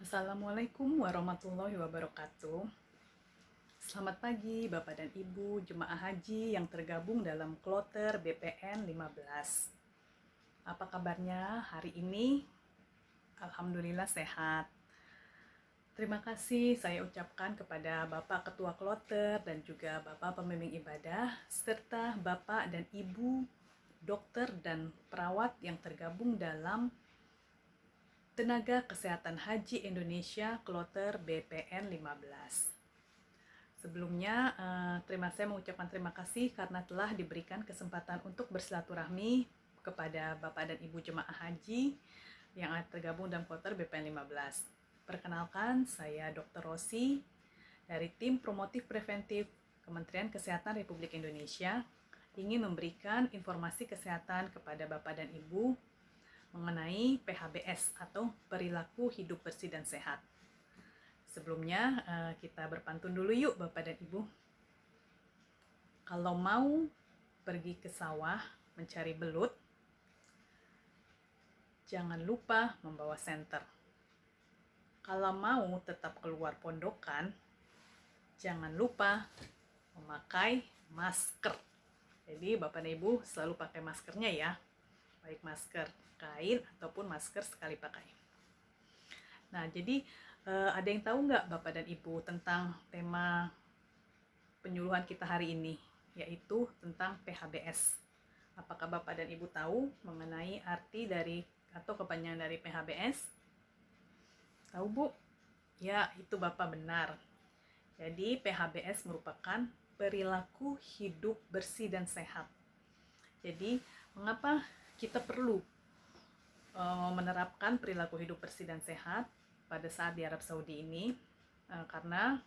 Assalamualaikum warahmatullahi wabarakatuh. Selamat pagi Bapak dan Ibu jemaah haji yang tergabung dalam kloter BPN 15. Apa kabarnya hari ini? Alhamdulillah sehat. Terima kasih saya ucapkan kepada Bapak Ketua Kloter dan juga Bapak Pembimbing Ibadah serta Bapak dan Ibu dokter dan perawat yang tergabung dalam Tenaga Kesehatan Haji Indonesia Kloter BPN 15. Sebelumnya, saya mengucapkan terima kasih karena telah diberikan kesempatan untuk bersilaturahmi kepada Bapak dan Ibu jemaah haji yang tergabung dalam kloter BPN 15. Perkenalkan, saya Dr. Rosi dari Tim Promotif Preventif Kementerian Kesehatan Republik Indonesia ingin memberikan informasi kesehatan kepada Bapak dan Ibu mengenai PHBS atau perilaku hidup bersih dan sehat. Sebelumnya kita berpantun dulu yuk Bapak dan Ibu. Kalau mau pergi ke sawah mencari belut, jangan lupa membawa senter. Kalau mau tetap keluar pondokan, jangan lupa memakai masker. Jadi Bapak dan Ibu selalu pakai maskernya ya, baik masker kain ataupun masker sekali pakai. Nah, jadi ada yang tahu nggak Bapak dan Ibu tentang tema penyuluhan kita hari ini, yaitu tentang PHBS. Apakah Bapak dan Ibu tahu mengenai arti dari atau kepanjangan dari PHBS? Tahu Bu? Ya, itu Bapak benar. Jadi PHBS merupakan perilaku hidup bersih dan sehat. Jadi, mengapa kita perlu menerapkan perilaku hidup bersih dan sehat pada saat di Arab Saudi ini? Karena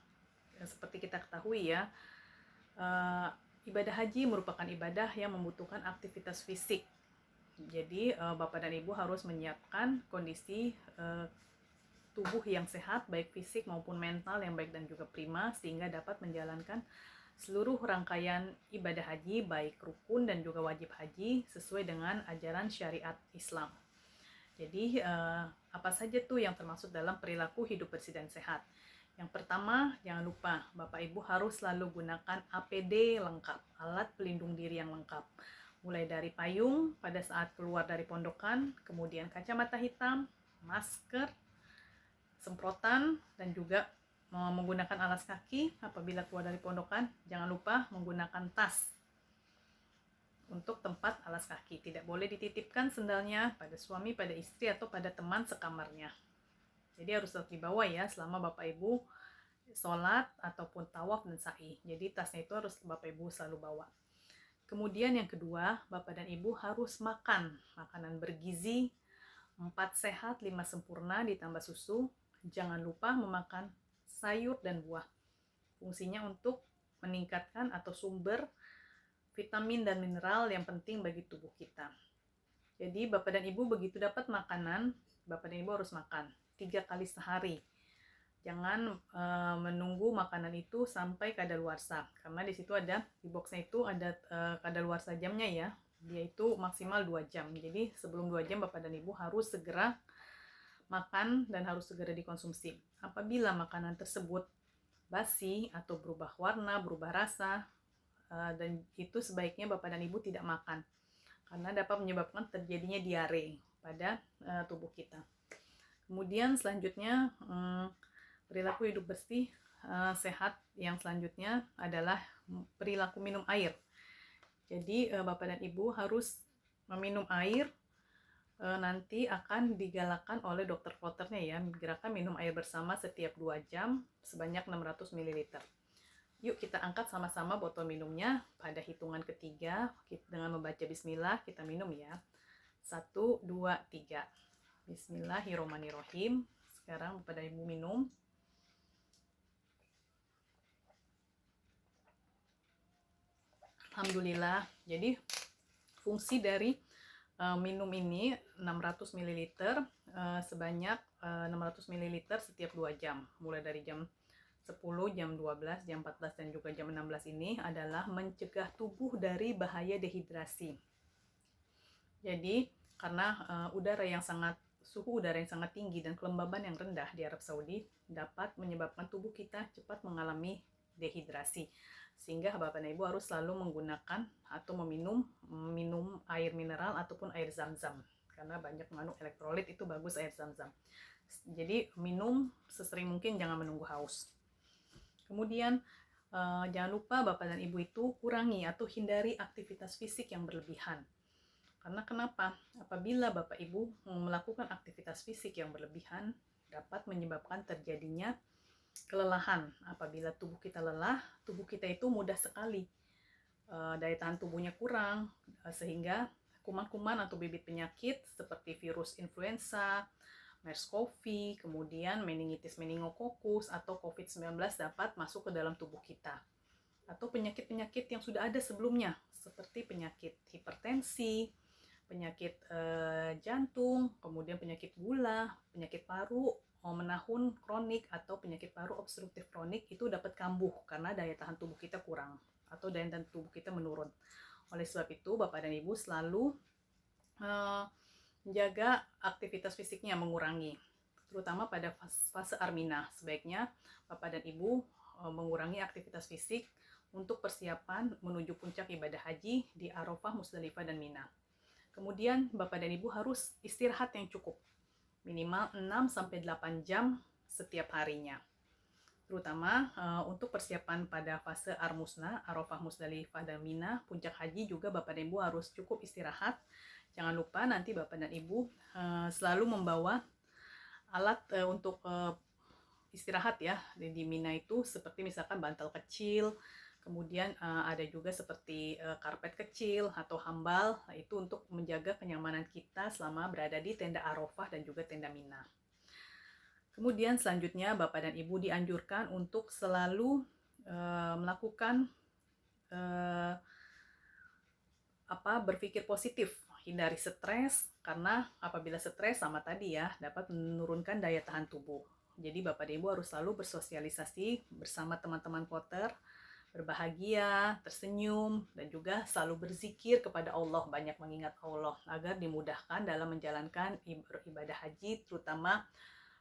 seperti kita ketahui ya, ibadah haji merupakan ibadah yang membutuhkan aktivitas fisik. Jadi Bapak dan Ibu harus menyiapkan kondisi tubuh yang sehat, baik fisik maupun mental yang baik dan juga prima, sehingga dapat menjalankan seluruh rangkaian ibadah haji, baik rukun dan juga wajib haji, sesuai dengan ajaran syariat Islam. Jadi apa saja tuh yang termasuk dalam perilaku hidup bersih dan sehat? Yang pertama, jangan lupa Bapak Ibu harus selalu gunakan APD lengkap, alat pelindung diri yang lengkap. Mulai dari payung pada saat keluar dari pondokan, kemudian kacamata hitam, masker, semprotan, dan juga menggunakan alas kaki apabila keluar dari pondokan. Jangan lupa menggunakan tas untuk tempat alas kaki. Tidak boleh dititipkan sendalnya pada suami, pada istri, atau pada teman sekamarnya. Jadi harus tetap dibawa ya selama Bapak Ibu sholat ataupun tawaf dan sa'i. Jadi tasnya itu harus Bapak Ibu selalu bawa. Kemudian yang kedua, Bapak dan Ibu harus makan makanan bergizi, 4 sehat, 5 sempurna ditambah susu. Jangan lupa memakan sayur dan buah. Fungsinya untuk meningkatkan atau sumber vitamin dan mineral yang penting bagi tubuh kita. Jadi Bapak dan Ibu begitu dapat makanan, Bapak dan Ibu harus makan 3 kali sehari. Jangan menunggu makanan itu sampai kadaluarsa, karena di situ ada di boxnya itu ada kadaluarsa jamnya ya. Dia itu maksimal 2 jam. Jadi sebelum 2 jam Bapak dan Ibu harus segera makan dan harus segera dikonsumsi. Apabila makanan tersebut basi atau berubah warna, berubah rasa, dan itu sebaiknya Bapak dan Ibu tidak makan, karena dapat menyebabkan terjadinya diare pada tubuh kita. Kemudian selanjutnya perilaku hidup bersih sehat yang selanjutnya adalah perilaku minum air. Jadi Bapak dan Ibu harus meminum air, nanti akan digalakkan oleh dokter kloternya ya, gerakan minum air bersama setiap 2 jam sebanyak 600 ml. Yuk kita angkat sama-sama botol minumnya pada hitungan ketiga dengan membaca bismillah, kita minum ya. 1, 2, 3. Bismillahirrahmanirrahim. Sekarang Bapak dan Ibu minum. Alhamdulillah. Jadi fungsi dari minum ini 600 ml sebanyak 600 ml setiap 2 jam. Mulai dari jam 10, jam 12, jam 14, dan juga jam 16 ini adalah mencegah tubuh dari bahaya dehidrasi. Jadi karena udara yang sangat suhu udara yang sangat tinggi dan kelembaban yang rendah di Arab Saudi dapat menyebabkan tubuh kita cepat mengalami dehidrasi. Sehingga Bapak dan Ibu harus selalu menggunakan atau minum air mineral ataupun air zam-zam. Karena banyak mengandung elektrolit, itu bagus air zam-zam. Jadi minum sesering mungkin, jangan menunggu haus. Kemudian jangan lupa Bapak dan Ibu itu kurangi atau hindari aktivitas fisik yang berlebihan. Karena kenapa? Apabila Bapak Ibu melakukan aktivitas fisik yang berlebihan, dapat menyebabkan terjadinya kelelahan. Apabila tubuh kita lelah, tubuh kita itu mudah sekali daya tahan tubuhnya kurang, sehingga kuman-kuman atau bibit penyakit seperti virus influenza, MERS-CoV, kemudian meningitis meningokokus atau COVID-19 dapat masuk ke dalam tubuh kita. Atau penyakit-penyakit yang sudah ada sebelumnya, seperti penyakit hipertensi, penyakit jantung, kemudian penyakit gula, penyakit paru menahun kronik atau penyakit paru obstruktif kronik itu dapat kambuh karena daya tahan tubuh kita kurang atau daya tahan tubuh kita menurun. Oleh sebab itu, Bapak dan Ibu selalu menjaga aktivitas fisiknya, mengurangi, terutama pada fase Armina. Sebaiknya Bapak dan Ibu mengurangi aktivitas fisik untuk persiapan menuju puncak ibadah haji di Arafah, Musdalifah, dan Mina. Kemudian Bapak dan Ibu harus istirahat yang cukup, minimal 6-8 jam setiap harinya. Terutama untuk persiapan pada fase Armusna, Arafah, Musdalifah, dan Mina, puncak haji juga Bapak dan Ibu harus cukup istirahat. Jangan lupa nanti Bapak dan Ibu selalu membawa alat untuk istirahat ya di Mina itu, seperti misalkan bantal kecil, kemudian ada juga seperti karpet kecil atau hambal, itu untuk menjaga kenyamanan kita selama berada di tenda Arafah dan juga tenda Mina. Kemudian selanjutnya Bapak dan Ibu dianjurkan untuk selalu melakukan berpikir positif, hindari stres, karena apabila stres sama tadi ya dapat menurunkan daya tahan tubuh. Jadi Bapak dan Ibu harus selalu bersosialisasi bersama teman-teman kloter, berbahagia, tersenyum, dan juga selalu berzikir kepada Allah, banyak mengingat Allah agar dimudahkan dalam menjalankan ibadah haji, terutama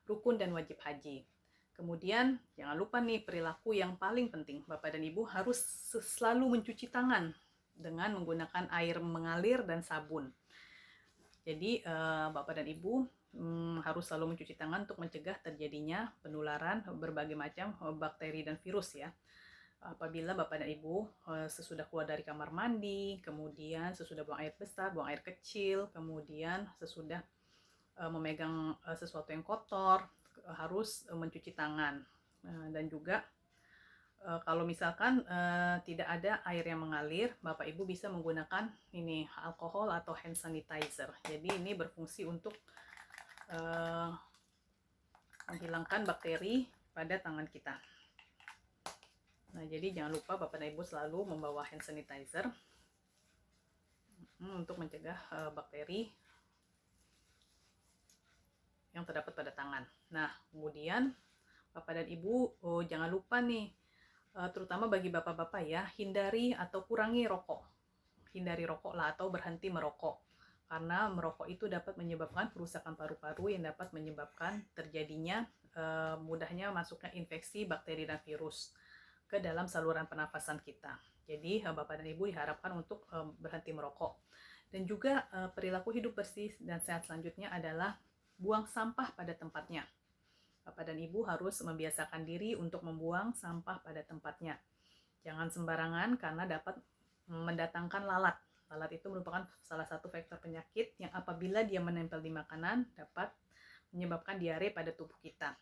rukun dan wajib haji. Kemudian jangan lupa nih perilaku yang paling penting, Bapak dan Ibu harus selalu mencuci tangan dengan menggunakan air mengalir dan sabun. Jadi Bapak dan Ibu harus selalu mencuci tangan untuk mencegah terjadinya penularan berbagai macam bakteri dan virus ya. Apabila Bapak dan Ibu sesudah keluar dari kamar mandi, kemudian sesudah buang air besar, buang air kecil, kemudian sesudah memegang sesuatu yang kotor, harus mencuci tangan. Dan juga kalau misalkan tidak ada air yang mengalir, Bapak Ibu bisa menggunakan ini alkohol atau hand sanitizer. Jadi ini berfungsi untuk menghilangkan bakteri pada tangan kita. Nah, jadi jangan lupa Bapak dan Ibu selalu membawa hand sanitizer untuk mencegah bakteri yang terdapat pada tangan. Nah, kemudian Bapak dan Ibu jangan lupa nih, terutama bagi bapak-bapak ya, hindari atau kurangi rokok. Hindari rokok lah atau berhenti merokok. Karena merokok itu dapat menyebabkan kerusakan paru-paru yang dapat menyebabkan terjadinya mudahnya masuknya infeksi bakteri dan virus ke dalam saluran pernafasan kita. Jadi Bapak dan Ibu diharapkan untuk berhenti merokok. Dan juga perilaku hidup bersih dan sehat selanjutnya adalah buang sampah pada tempatnya. Bapak dan Ibu harus membiasakan diri untuk membuang sampah pada tempatnya. Jangan sembarangan karena dapat mendatangkan lalat. Lalat itu merupakan salah satu faktor penyakit yang apabila dia menempel di makanan dapat menyebabkan diare pada tubuh kita.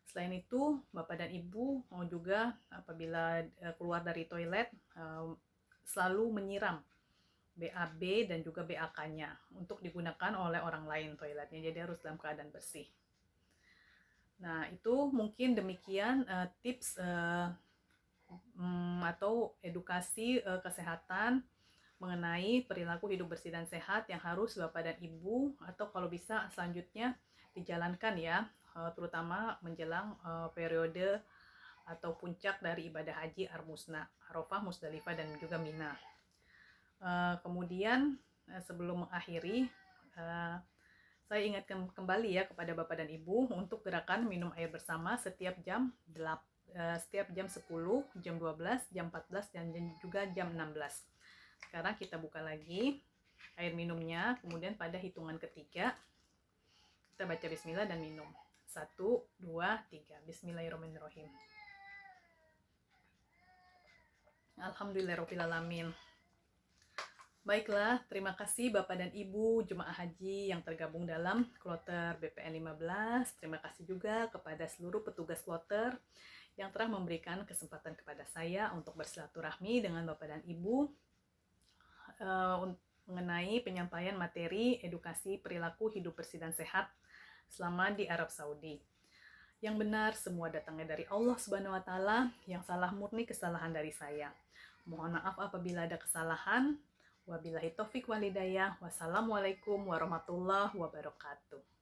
Selain itu, Bapak dan Ibu mau juga apabila keluar dari toilet selalu menyiram BAB dan juga BAK-nya untuk digunakan oleh orang lain toiletnya. Jadi harus dalam keadaan bersih. Nah, itu mungkin demikian tips atau edukasi kesehatan mengenai perilaku hidup bersih dan sehat yang harus Bapak dan Ibu atau kalau bisa selanjutnya dijalankan ya, terutama menjelang periode atau puncak dari ibadah haji Armusna, Arafah, Musdalifah, dan juga Mina. Kemudian sebelum mengakhiri, Saya ingatkan kembali ya kepada Bapak dan Ibu untuk gerakan minum air bersama setiap jam 10, jam 12, jam 14, dan juga jam 16. Sekarang kita buka lagi air minumnya, kemudian pada hitungan ketiga kita baca bismillah dan minum. 1, 2, 3. Bismillahirrahmanirrahim. Alhamdulillahirrahmanirrahim. Baiklah, terima kasih Bapak dan Ibu Jemaah Haji yang tergabung dalam kloter BPN 15. Terima kasih juga kepada seluruh petugas kloter yang telah memberikan kesempatan kepada saya untuk bersilaturahmi dengan Bapak dan Ibu mengenai penyampaian materi edukasi perilaku hidup bersih dan sehat selama di Arab Saudi. Yang benar semua datangnya dari Allah Subhanahu wa taala, yang salah murni kesalahan dari saya. Mohon maaf apabila ada kesalahan. Wabillahi taufik wal hidayah. Wassalamualaikum warahmatullahi wabarakatuh.